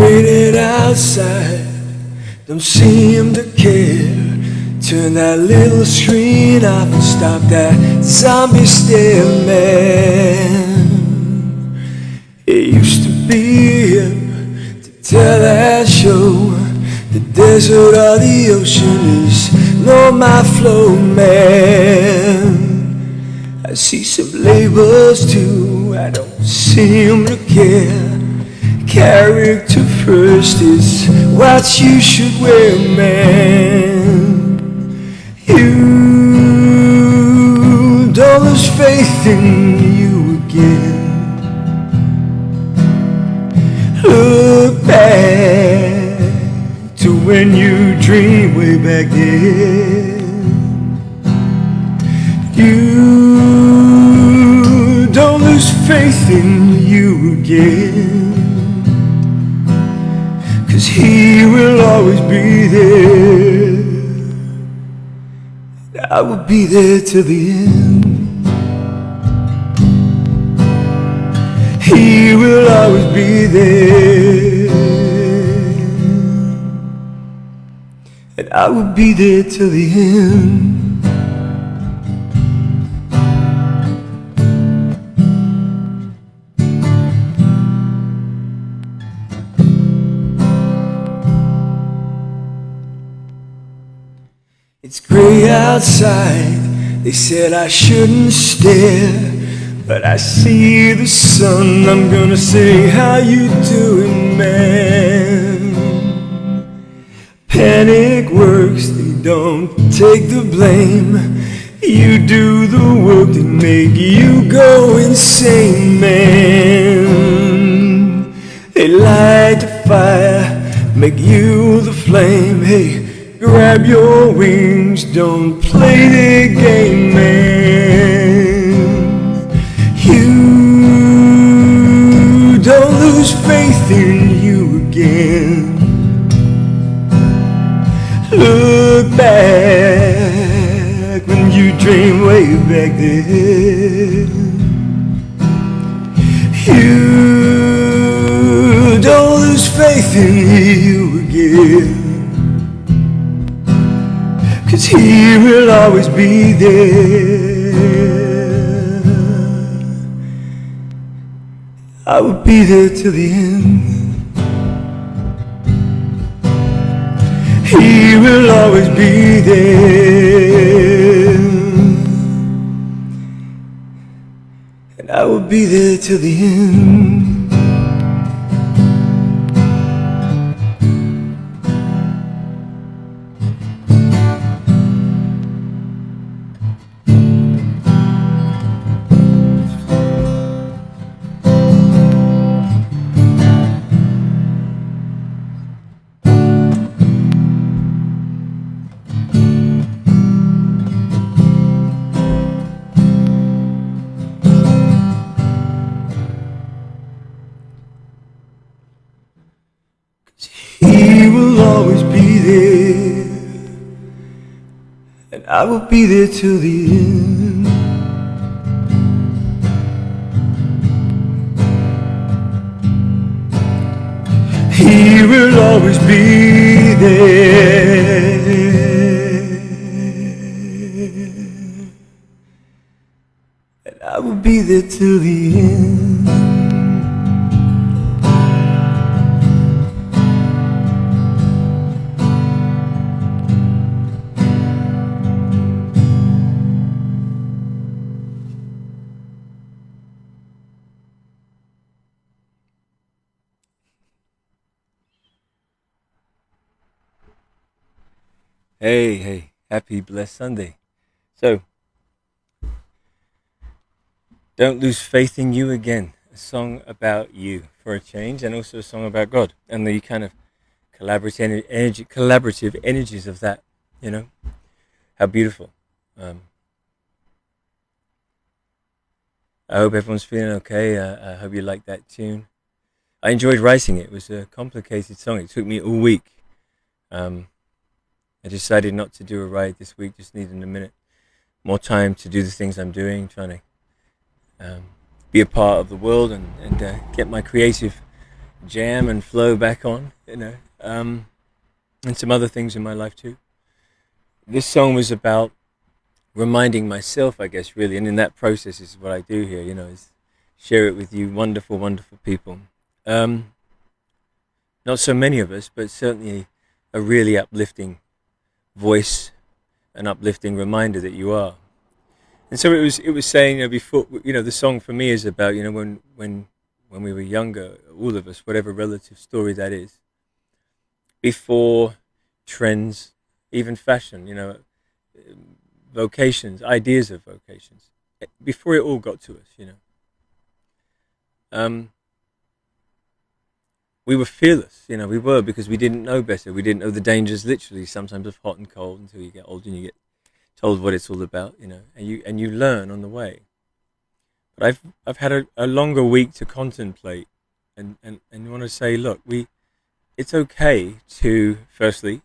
raining outside, don't seem to care. Turn that little screen off and stop that zombie stare, man. It used to be hip to tell that show the desert or the ocean is not my flow, man. I see some labels too, I don't seem to care. Character first is what you should wear, man. You don't lose faith in you again. Look back to when you dreamed way back then. You don't lose faith in you again, 'cause he will always be there. I will be there till the end. He will always be there, and I will be there till the end. It's gray outside, they said I shouldn't stare, but I see the sun. I'm gonna say, how you doing, man? Panic works, they don't take the blame. You do the work that make you go insane, man. They light the fire, make you the flame. Hey, grab your wings, don't play the game, man. You don't lose faith in you again. Look back when you dreamed way back then. You don't lose faith in you again, 'cause he will always be there. I will be there till the end. He will always be there, and I will be there till the end. He will always be there, and I will be there till the end. He will always be there, and I will be there till the end. Hey, happy blessed Sunday. So, don't lose faith in you again. A song about you for a change, and also a song about God and the kind of collaborative energies of that. You know, how beautiful. I hope everyone's feeling okay. I hope you like that tune. I enjoyed writing it. It was a complicated song. It took me all week. I decided not to do a ride this week, just needing a minute more time to do the things I'm doing, trying to be a part of the world and get my creative jam and flow back on, and some other things in my life too. This song was about reminding myself, I guess, really, and in that process is what I do here, is share it with you wonderful, wonderful people. Not so many of us, but certainly a really uplifting voice, an uplifting reminder that you are. And so it was saying, before, the song for me is about, when we were younger, all of us, whatever relative story that is, before trends, even fashion, vocations, ideas of vocations, before it all got to us, we were fearless, we were, because we didn't know better. We didn't know the dangers, literally, sometimes of hot and cold, until you get older and you get told what it's all about, and you learn on the way. But I've had a longer week to contemplate, and want to say, look, it's okay to firstly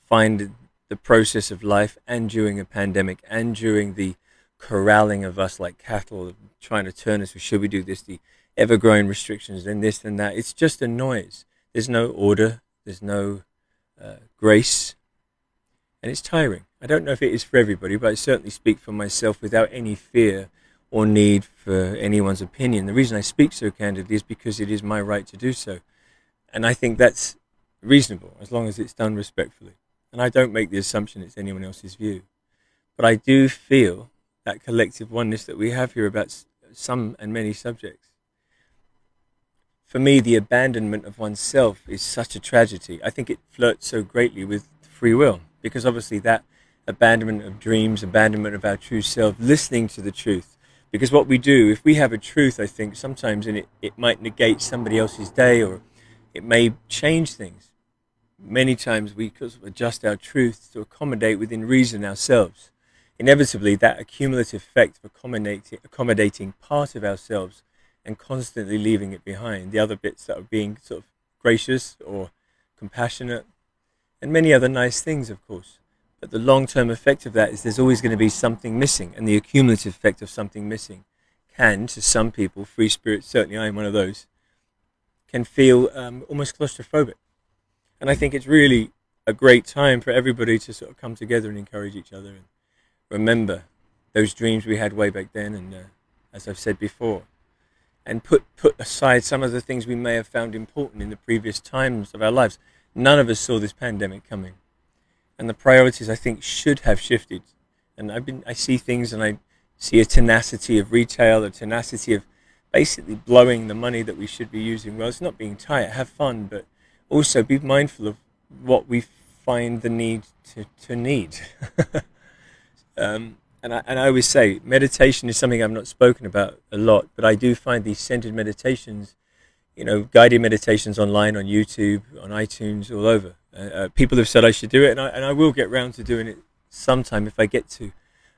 find the process of life, and during a pandemic, and during the corralling of us like cattle, trying to turn us, should we do this, the ever-growing restrictions, then this, then that. It's just a noise. There's no order. There's no grace. And it's tiring. I don't know if it is for everybody, but I certainly speak for myself without any fear or need for anyone's opinion. The reason I speak so candidly is because it is my right to do so. And I think that's reasonable, as long as it's done respectfully. And I don't make the assumption it's anyone else's view. But I do feel that collective oneness that we have here about some and many subjects. For me, the abandonment of oneself is such a tragedy. I think it flirts so greatly with free will, because obviously that abandonment of dreams, abandonment of our true self, listening to the truth. Because what we do, if we have a truth, I think sometimes, and it might negate somebody else's day, or it may change things. Many times we adjust our truth to accommodate within reason ourselves. Inevitably, that accumulative effect of accommodating part of ourselves and constantly leaving it behind, the other bits that are being sort of gracious or compassionate, and many other nice things, of course. But the long-term effect of that is there's always going to be something missing, and the accumulative effect of something missing can, to some people, free spirits, certainly I am one of those, can feel almost claustrophobic. And I think it's really a great time for everybody to sort of come together and encourage each other and remember those dreams we had way back then, and as I've said before, and put aside some of the things we may have found important in the previous times of our lives. None of us saw this pandemic coming, and the priorities, I think, should have shifted. And I see things, and I see a tenacity of retail, a tenacity of basically blowing the money that we should be using. Well, it's not being tight, have fun, but also be mindful of what we find the need to need. And I always say meditation is something I've not spoken about a lot, but I do find these centered meditations, guided meditations online, on YouTube, on iTunes, all over. People have said I should do it, and I will get round to doing it sometime if I get to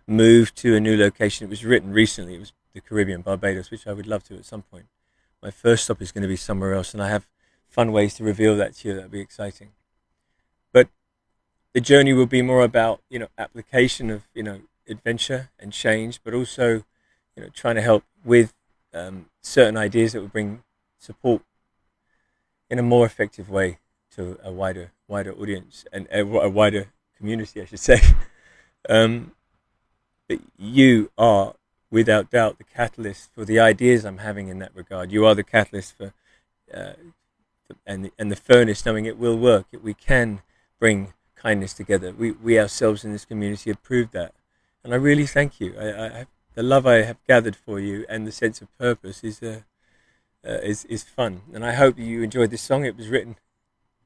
move to a new location. It was written recently. It was the Caribbean, Barbados, which I would love to at some point. My first stop is going to be somewhere else, and I have fun ways to reveal that to you. That'd be exciting. But the journey will be more about, application of, adventure and change, but also, trying to help with certain ideas that will bring support in a more effective way to a wider audience, and a wider community, I should say. But you are, without doubt, the catalyst for the ideas I'm having in that regard. You are the catalyst for and the furnace, knowing it will work. We can bring kindness together. We ourselves in this community have proved that. And I really thank you. The love I have gathered for you and the sense of purpose is fun. And I hope you enjoyed this song. It was written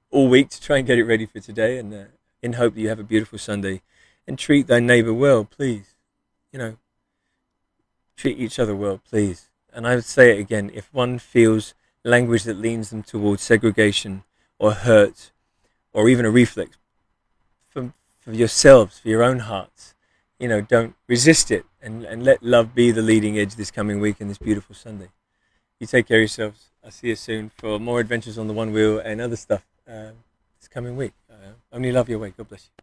all week to try and get it ready for today, and in hope that you have a beautiful Sunday. And treat thy neighbour well, please. Treat each other well, please. And I would say it again, if one feels language that leans them towards segregation or hurt, or even a reflex, for yourselves, for your own hearts, don't resist it, and let love be the leading edge this coming week and this beautiful Sunday. You take care of yourselves. I'll see you soon for more adventures on the one wheel and other stuff this coming week. Only love your way. God bless you.